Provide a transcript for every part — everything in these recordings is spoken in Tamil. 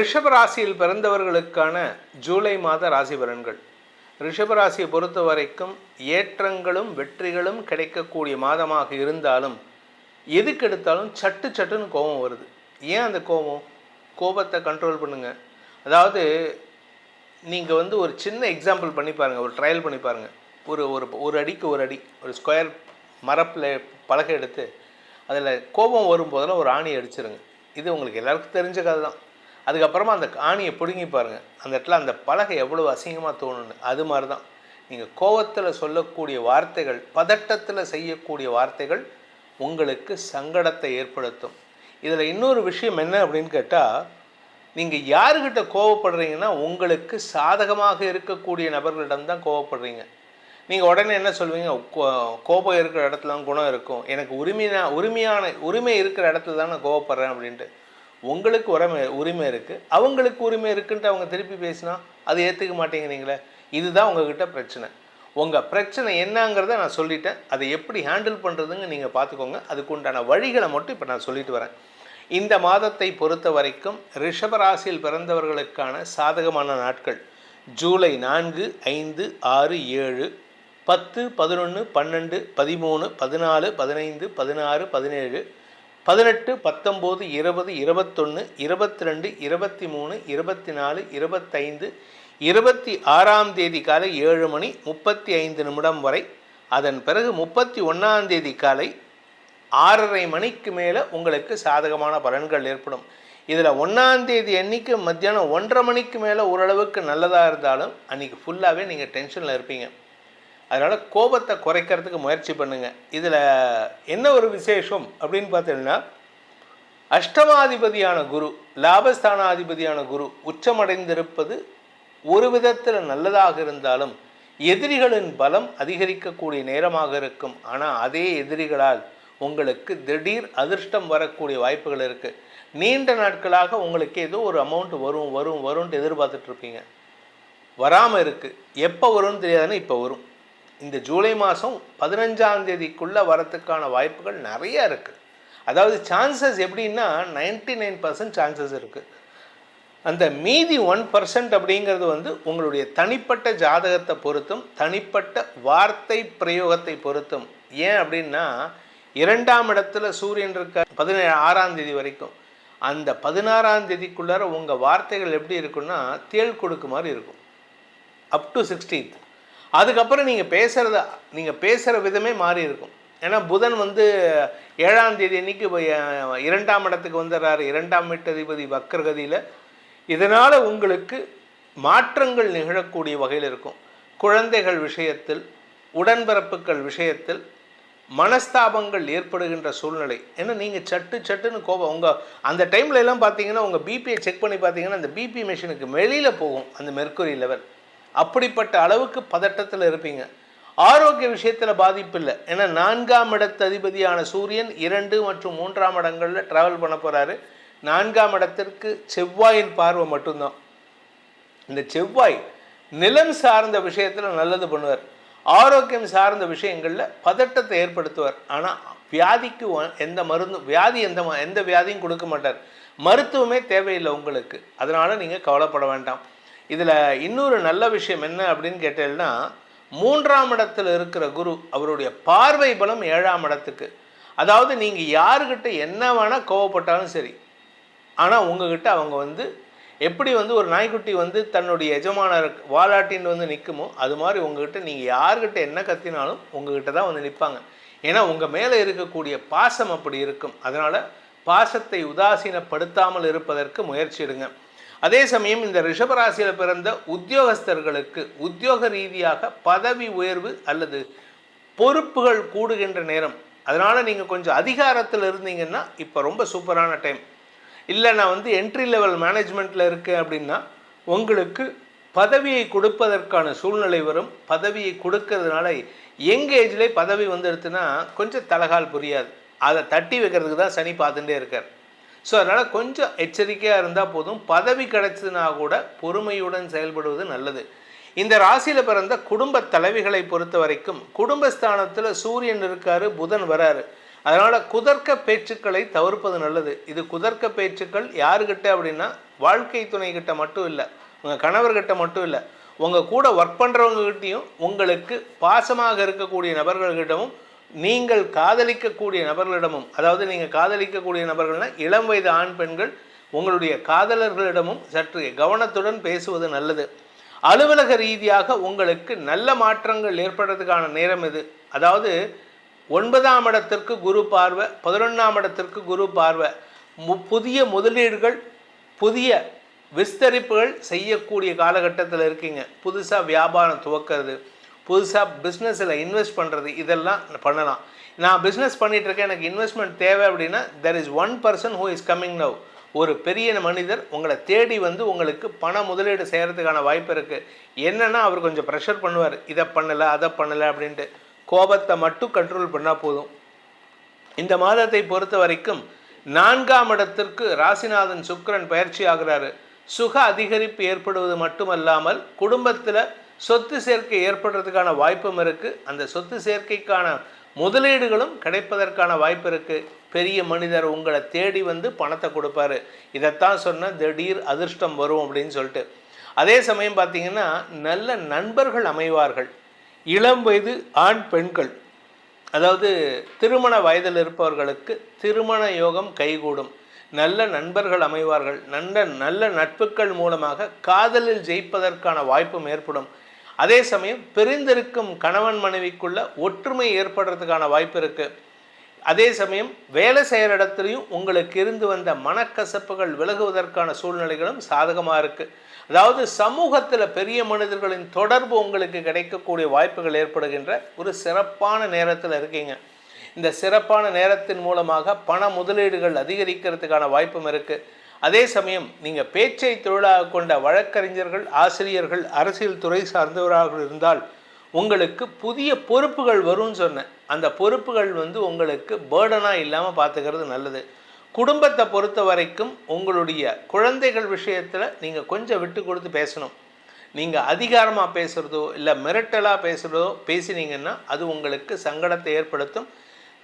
ரிஷப ராசியில் பிறந்தவர்களுக்கான ஜூலை மாத ராசி பலன்கள். ரிஷபராசியை பொறுத்த வரைக்கும் ஏற்றங்களும் வெற்றிகளும் கிடைக்கக்கூடிய மாதமாக இருந்தாலும் எதுக்கு எடுத்தாலும் சட்டுன்னு கோபம் வருது. ஏன் அந்த கோபத்தை கண்ட்ரோல் பண்ணுங்கள். அதாவது நீங்கள் ஒரு சின்ன எக்ஸாம்பிள் பண்ணி பாருங்கள், ஒரு ட்ரையல் பண்ணி பாருங்கள். ஒரு அடிக்கு ஒரு அடி ஒரு ஸ்கொயர் மரப்பில் பலகை எடுத்து அதில் கோபம் வரும்போதெல்லாம் ஒரு ஆணி அடிச்சிருங்க. இது உங்களுக்கு எல்லாருக்கும் தெரிஞ்ச கதை தான். அதுக்கப்புறமா அந்த ஆணியை பிடுங்கி பாருங்கள், அந்த இடத்துல அந்த பலகை எவ்வளோ அசிங்கமாக தோணுன்னு. அது மாதிரி தான் நீங்கள் கோபத்தில் சொல்லக்கூடிய வார்த்தைகள், பதட்டத்தில் செய்யக்கூடிய வார்த்தைகள் உங்களுக்கு சங்கடத்தை ஏற்படுத்தும். இதில் இன்னொரு விஷயம் என்ன அப்படின்னு கேட்டால், நீங்கள் யாருக்கிட்ட கோவப்படுறீங்கன்னா உங்களுக்கு சாதகமாக இருக்கக்கூடிய நபர்களிடம்தான் கோவப்படுறீங்க. நீங்கள் உடனே என்ன சொல்வீங்க, கோபம் இருக்கிற இடத்துல தான் குணம் இருக்கும், எனக்கு உரிமை இருக்கிற இடத்துல தான் நான் கோவப்படுறேன் அப்படின்ட்டு. உங்களுக்கு உரிமை இருக்குது, அவங்களுக்கு உரிமை இருக்குன்ட்டு அவங்க திருப்பி பேசினா அதை ஏற்றுக்க மாட்டேங்கிறீங்களே. இதுதான் உங்ககிட்ட பிரச்சனை. உங்கள் பிரச்சனை என்னங்கிறத நான் சொல்லிட்டேன். அதை எப்படி ஹேண்டில் பண்ணுறதுங்க நீங்கள் பார்த்துக்கோங்க. அதுக்கு உண்டான வழிகளை மட்டும் இப்போ நான் சொல்லிட்டு வரேன். இந்த மாதத்தை பொறுத்த வரைக்கும் ரிஷபராசியில் பிறந்தவர்களுக்கான சாதகமான நாட்கள் ஜூலை 4, 5, 6, 7, 10, 11, 12, 13, 14, 15, 16, 17, 18, 19, 20, 21, 22, 23, 24, 25, 26ஆம் தேதி காலை 7 மணி 35 நிமிடம் வரை. அதன் பிறகு 31ஆம் தேதி காலை 6:30 மணிக்கு மேலே உங்களுக்கு சாதகமான பலன்கள் ஏற்படும். இதில் 1ஆம் தேதி அன்றைக்கி மத்தியானம் 1:30 மணிக்கு மேலே ஓரளவுக்கு நல்லதாக இருந்தாலும் அன்றைக்கி ஃபுல்லாகவே நீங்கள் டென்ஷனில் இருப்பீங்க. அதனால் கோபத்தை குறைக்கிறதுக்கு முயற்சி பண்ணுங்கள். இதில் என்ன ஒரு விசேஷம் அப்படின்னு பார்த்தீங்கன்னா, அஷ்டமாதிபதியான குரு, லாபஸ்தானாதிபதியான குரு உச்சமடைந்திருப்பது ஒரு விதத்தில் நல்லதாக இருந்தாலும் எதிரிகளின் பலம் அதிகரிக்கக்கூடிய நேரமாக இருக்கும். ஆனால் அதே எதிரிகளால் உங்களுக்கு திடீர் அதிர்ஷ்டம் வரக்கூடிய வாய்ப்புகள் இருக்குது. நீண்ட நாட்களாக உங்களுக்கு ஏதோ ஒரு அமௌண்ட் வரும்ன்ட்டு எதிர்பார்த்துட்ருப்பீங்க, வராமல் இருக்குது. எப்போ வரும்னு தெரியாதுன்னு இப்போ வரும். இந்த ஜூலை மாதம் 15ஆம் தேதிக்குள்ளே வரத்துக்கான வாய்ப்புகள் நிறையா இருக்குது. அதாவது சான்சஸ் எப்படின்னா 99% சான்சஸ் இருக்குது. அந்த மீதி 1% அப்படிங்கிறது உங்களுடைய தனிப்பட்ட ஜாதகத்தை பொறுத்தும் தனிப்பட்ட வார்த்தை பிரயோகத்தை பொறுத்தும். ஏன் அப்படின்னா 2ஆம் இடத்துல சூரியன் இருக்க 16ஆம் தேதி வரைக்கும். அந்த 16ஆம் தேதிக்குள்ளார உங்கள் வார்த்தைகள் எப்படி இருக்குன்னா தேள் கொடுக்கு மாதிரி இருக்கும், அப் டு 16th. அதுக்கப்புறம் நீங்கள் பேசுகிற விதமே மாறி இருக்கும். ஏன்னா புதன் 7ஆம் தேதி அன்றைக்கி 2ஆம் இடத்துக்கு வந்துடுறாரு, 2ஆம் வீட்டதிபதி வக்ரகதியில். இதனால் உங்களுக்கு மாற்றங்கள் நிகழக்கூடிய வகையில் இருக்கும். குழந்தைகள் விஷயத்தில், உடன்பிறப்புகள் விஷயத்தில் மனஸ்தாபங்கள் ஏற்படுகின்ற சூழ்நிலை. ஏன்னா நீங்கள் சட்டுன்னு கோபம் அந்த டைமில் எல்லாம் பார்த்தீங்கன்னா உங்கள் பிபியை செக் பண்ணி பார்த்தீங்கன்னா அந்த பிபி மெஷினுக்கு வெளியில் போகும் அந்த மெர்க்குரி லெவல். அப்படிப்பட்ட அளவுக்கு பதட்டத்தில் இருப்பீங்க. ஆரோக்கிய விஷயத்தில் பாதிப்பு இல்லை. ஏன்னா 4ஆம் இடத்து அதிபதியான சூரியன் 2 மற்றும் 3ஆம் இடங்களில் ட்ராவல் பண்ண போகிறாரு. 4ஆம் இடத்திற்கு செவ்வாயின் பார்வை மட்டும்தான். இந்த செவ்வாய் நிலம் சார்ந்த விஷயத்தில் நல்லது பண்ணுவார், ஆரோக்கியம் சார்ந்த விஷயங்களில் பதட்டத்தை ஏற்படுத்துவார். ஆனால் வியாதிக்கு எந்த வியாதியும் கொடுக்க மாட்டார். மருத்துவமே தேவையில்லை உங்களுக்கு. அதனால் நீங்கள் கவலைப்பட வேண்டாம். இதில் இன்னொரு நல்ல விஷயம் என்ன அப்படின்னு கேட்டீங்கன்னா, 3ஆம் இடத்துல இருக்கிற குரு அவருடைய பார்வை பலம் 7ஆம் இடத்துக்கு. அதாவது நீங்கள் யாருக்கிட்ட என்ன வேணால் கோவப்பட்டாலும் சரி, ஆனால் உங்ககிட்ட அவங்க எப்படி ஒரு நாய்க்குட்டி தன்னுடைய எஜமானர் வாலாட்டின்னு நிற்குமோ அது மாதிரி உங்ககிட்ட நீங்கள் யாருக்கிட்ட என்ன கத்தினாலும் உங்ககிட்ட தான் நிற்பாங்க. ஏன்னா உங்கள் மேலே இருக்கக்கூடிய பாசம் அப்படி இருக்கும். அதனால் பாசத்தை உதாசீனப்படுத்தாமல் இருப்பதற்கு முயற்சி எடுங்க. அதே சமயம் இந்த ரிஷபராசியில் பிறந்த உத்தியோகஸ்தர்களுக்கு உத்தியோக ரீதியாக பதவி உயர்வு அல்லது பொறுப்புகள் கூடுகின்ற நேரம். அதனால் நீங்கள் கொஞ்சம் அதிகாரத்தில் இருந்தீங்கன்னா இப்போ ரொம்ப சூப்பரான டைம். இல்லை நான் என்ட்ரி லெவல் மேனேஜ்மெண்ட்டில் இருக்கேன் அப்படின்னா உங்களுக்கு பதவியை கொடுப்பதற்கான சூழ்நிலை வரும். பதவியை கொடுக்கறதுனால யங் ஏஜ்லேயே பதவி எடுத்துன்னா கொஞ்சம் தலகால் புரியாது. அதை தட்டி வைக்கிறதுக்கு தான் சனி பார்த்துட்டே இருக்கார். ஸோ அதனால் கொஞ்சம் எச்சரிக்கையாக இருந்தால் போதும். பதவி கிடைச்சதுனா கூட பொறுமையுடன் செயல்படுவது நல்லது. இந்த ராசியில் பிறந்த குடும்ப தலைவிகளை பொறுத்த வரைக்கும் குடும்பஸ்தானத்தில் சூரியன் இருக்கார், புதன் வராரு. அதனால் குதர்க்க பேச்சுக்களை தவிர்ப்பது நல்லது. இது குதர்க்க பேச்சுக்கள் யாருக்கிட்ட அப்படின்னா வாழ்க்கை துணைக்கிட்ட மட்டும் இல்லை, உங்கள் கணவர்கிட்ட மட்டும் இல்லை, உங்கள் கூட ஒர்க் பண்ணுறவங்ககிட்டையும், உங்களுக்கு பாசமாக இருக்கக்கூடிய நபர்கள்கிட்டமும், நீங்கள் காதலிக்கக்கூடிய நபர்களிடமும், அதாவது நீங்கள் காதலிக்கக்கூடிய நபர்கள்னால் இளம் வயது ஆண் பெண்கள், உங்களுடைய காதலர்களிடமும் சற்று கவனத்துடன் பேசுவது நல்லது. அலுவலக ரீதியாக உங்களுக்கு நல்ல மாற்றங்கள் ஏற்படுறதுக்கான நேரம் இது. அதாவது 9ஆம் இடத்திற்கு குரு பார்வை, 11ஆம் இடத்திற்கு குரு பார்வை, புதிய முதலீடுகள், புதிய விஸ்தரிப்புகள் செய்யக்கூடிய காலகட்டத்தில் இருக்கீங்க. புதுசாக வியாபாரம் துவக்கிறது, புதுசாக பிஸ்னஸில் இன்வெஸ்ட் பண்ணுறது, இதெல்லாம் பண்ணலாம். நான் பிஸ்னஸ் பண்ணிகிட்ருக்கேன், எனக்கு இன்வெஸ்ட்மெண்ட் தேவை அப்படின்னா there is one person who is coming now. ஒரு பெரிய மனிதர் உங்களை தேடி வந்து உங்களுக்கு பண முதலீடு செய்கிறதுக்கான வாய்ப்பு இருக்குது. என்னென்னா அவர் கொஞ்சம் ப்ரெஷர் பண்ணுவார், இதை பண்ணலை அதை பண்ணலை அப்படின்ட்டு. கோபத்தை மட்டும் கண்ட்ரோல் பண்ணால் போதும். இந்த மாதத்தை பொறுத்த வரைக்கும் 4ஆம் இடத்திற்கு ராசிநாதன் சுக்கிரன் பயிற்சி ஆகிறாரு. சுக அதிகரிப்பு ஏற்படுவது மட்டுமல்லாமல் குடும்பத்தில் சொத்து சேர்க்கை ஏற்படுறதுக்கான வாய்ப்பும் இருக்குது. அந்த சொத்து சேர்க்கைக்கான முதலீடுகளும் கிடைப்பதற்கான வாய்ப்பு இருக்குது. பெரிய மனிதர் உங்களை தேடி வந்து பணத்தை கொடுப்பாரு. இதைத்தான் சொன்ன திடீர் அதிர்ஷ்டம் வரும் அப்படின்னு சொல்லிட்டு. அதே சமயம் பார்த்திங்கன்னா நல்ல நண்பர்கள் அமைவார்கள். இளம் வயது ஆண் பெண்கள், அதாவது திருமண வயதில் இருப்பவர்களுக்கு திருமண யோகம் கைகூடும். நல்ல நண்பர்கள் அமைவார்கள். நல்ல நட்புகள் மூலமாக காதலில் ஜெயிப்பதற்கான வாய்ப்பும் ஏற்படும். அதே சமயம் பிரிந்திருக்கும் கணவன் மனைவிக்குள்ள ஒற்றுமை ஏற்படுறதுக்கான வாய்ப்பு இருக்குது. அதே சமயம் வேலை செய்கிற இடத்துலையும் உங்களுக்கு இருந்து வந்த மனக்கசப்புகள் விலகுவதற்கான சூழ்நிலைகளும் சாதகமாக இருக்குது. அதாவது சமூகத்தில் பெரிய மனிதர்களின் தொடர்பு உங்களுக்கு கிடைக்கக்கூடிய வாய்ப்புகள் ஏற்படுகின்ற ஒரு சிறப்பான நேரத்தில் இருக்கீங்க. இந்த சிறப்பான நேரத்தின் மூலமாக பண முதலீடுகள் அதிகரிக்கிறதுக்கான வாய்ப்பும் இருக்குது. அதே சமயம் நீங்கள் பேச்சை தொழிலாக கொண்ட வழக்கறிஞர்கள், ஆசிரியர்கள், அரசியல் துறை சார்ந்தவராக இருந்தால் உங்களுக்கு புதிய பொறுப்புகள் வரும்னு சொன்னேன். அந்த பொறுப்புகள் உங்களுக்கு பேர்டனாக இல்லாமல் பார்த்துக்கிறது நல்லது. குடும்பத்தை பொறுத்த வரைக்கும் உங்களுடைய குழந்தைகள் விஷயத்தில் நீங்கள் கொஞ்சம் விட்டு கொடுத்து பேசணும். நீங்கள் அதிகாரமாக பேசுகிறதோ இல்லை மிரட்டலாக பேசுகிறதோ பேசினீங்கன்னா அது உங்களுக்கு சங்கடத்தை ஏற்படுத்தும்.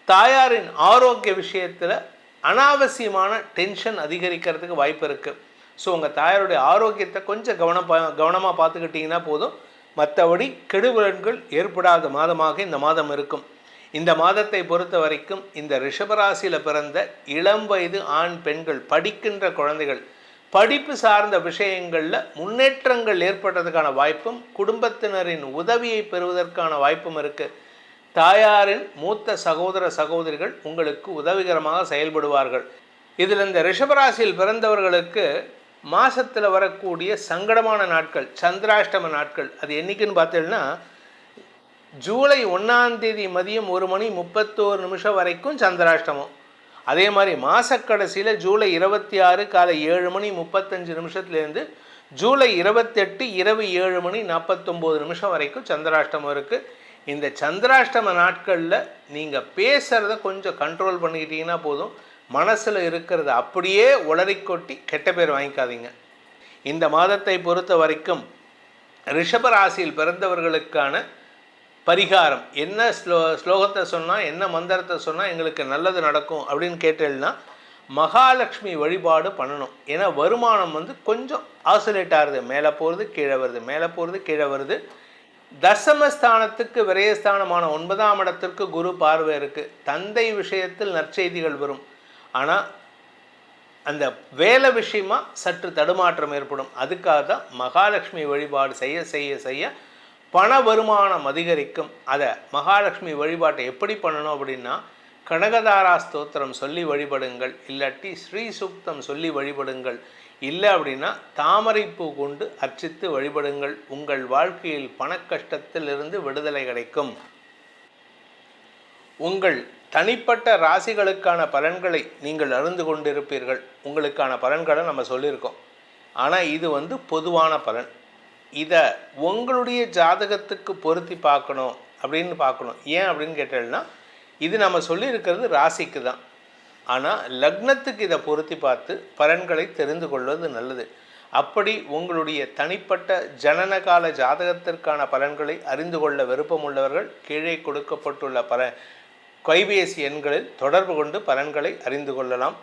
தாயாரின் ஆரோக்கிய விஷயத்தில் அனாவசியமான டென்ஷன் அதிகரிக்கிறதுக்கு வாய்ப்பு இருக்குது. ஸோ உங்கள் தாயாருடைய ஆரோக்கியத்தை கொஞ்சம் கவனமாக பார்த்துக்கிட்டிங்கன்னா போதும். மற்றபடி கெடுபலன்கள் ஏற்படாத மாதமாக இந்த மாதம் இருக்கும். இந்த மாதத்தை பொறுத்த வரைக்கும் இந்த ரிஷபராசியில் பிறந்த இளம் வயது ஆண் பெண்கள், படிக்கின்ற குழந்தைகள், படிப்பு சார்ந்த விஷயங்களில் முன்னேற்றங்கள் ஏற்படுறதுக்கான வாய்ப்பும் குடும்பத்தினரின் உதவியை பெறுவதற்கான வாய்ப்பும் இருக்குது. தாயாரின் மூத்த சகோதர சகோதரிகள் உங்களுக்கு உதவிகரமாக செயல்படுவார்கள். இதில் இந்த ரிஷபராசியில் பிறந்தவர்களுக்கு மாதத்தில் வரக்கூடிய சங்கடமான நாட்கள், சந்திராஷ்டம நாட்கள், அது என்றைக்குன்னு பார்த்தீங்கன்னா ஜூலை 1ஆம் தேதி மதியம் 1:31 வரைக்கும் சந்திராஷ்டமம். அதே மாதிரி மாதக்கடைசியில் ஜூலை 26 காலை 7:35 ஜூலை 28 இரவு 7:49 வரைக்கும் சந்திராஷ்டமம் இருக்குது. இந்த சந்திராஷ்டம நாட்களில் நீங்கள் பேசுகிறத கொஞ்சம் கண்ட்ரோல் பண்ணிக்கிட்டீங்கன்னா போதும். மனசில் இருக்கிறத அப்படியே உளறிக்கொட்டி கெட்ட பேர் வாங்கிக்காதீங்க. இந்த மாதத்தை பொறுத்த வரைக்கும் ரிஷபராசியில் பிறந்தவர்களுக்கான பரிகாரம் என்ன, ஸ்லோகத்தை சொன்னால் என்ன, மந்திரத்தை சொன்னால் எங்களுக்கு நல்லது நடக்கும் அப்படின்னு கேட்டேன்னா மகாலட்சுமி வழிபாடு பண்ணணும். ஏன்னா வருமானம் கொஞ்சம் ஆசிலேட் ஆகுது, மேலே போகிறது கீழே வருது, மேலே போகிறது கீழே வருது. தசமஸ்தானத்துக்கு விரயஸ்தானமான 9ஆம் இடத்திற்கு குரு பார்வை இருக்குது. தந்தை விஷயத்தில் நற்செய்திகள் வரும். ஆனால் அந்த வேலை விஷயமா சற்று தடுமாற்றம் ஏற்படும். அதுக்காக தான் மகாலட்சுமி வழிபாடு செய்ய செய்ய செய்ய பண வருமானம் அதிகரிக்கும். அதை மகாலட்சுமி வழிபாட்டை எப்படி பண்ணணும் அப்படின்னா கனகதாரா ஸ்தோத்திரம் சொல்லி வழிபடுங்கள், இல்லாட்டி ஸ்ரீ சுக்தம் சொல்லி வழிபடுங்கள், இல்லை அப்படின்னா தாமரைப்பூ கொண்டு அர்ச்சித்து வழிபடுங்கள். உங்கள் வாழ்க்கையில் பணக்கஷ்டத்தில் இருந்து விடுதலை கிடைக்கும். உங்கள் தனிப்பட்ட ராசிகளுக்கான பலன்களை நீங்கள் அறிந்து கொண்டிருப்பீர்கள். உங்களுக்கான பலன்களை நம்ம சொல்லியிருக்கோம். ஆனால் இது பொதுவான பலன். இதை உங்களுடைய ஜாதகத்துக்கு பொருத்தி பார்க்கணும் அப்படின்னு பார்க்கணும். ஏன் அப்படின்னு கேட்டேன்னா இது நம்ம சொல்லியிருக்கிறது ராசிக்கு தான். ஆனால் லக்னத்துக்கு இதை பொருத்தி பார்த்து பலன்களை தெரிந்து கொள்வது நல்லது. அப்படி உங்களுடைய தனிப்பட்ட ஜனனகால ஜாதகத்திற்கான பலன்களை அறிந்து கொள்ள விருப்பமுள்ளவர்கள் கீழே கொடுக்கப்பட்டுள்ள கைபேசி எண்களில் தொடர்பு கொண்டு பலன்களை அறிந்து கொள்ளலாம்.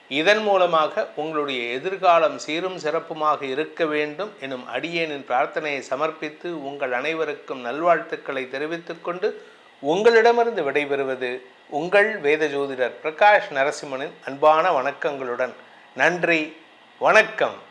இதன் மூலமாக உங்களுடைய எதிர்காலம் சீரும் சிறப்புமாக இருக்க வேண்டும் எனும் அடியேனின் பிரார்த்தனையை சமர்ப்பித்து உங்கள் அனைவருக்கும் நல்வாழ்த்துக்களை தெரிவித்துக் கொண்டு உங்களிடமிருந்து விடைபெறுவது உங்கள் வேத ஜோதிடர் பிரகாஷ் நரசிம்மனின் அன்பான வணக்கங்களுடன். நன்றி, வணக்கம்.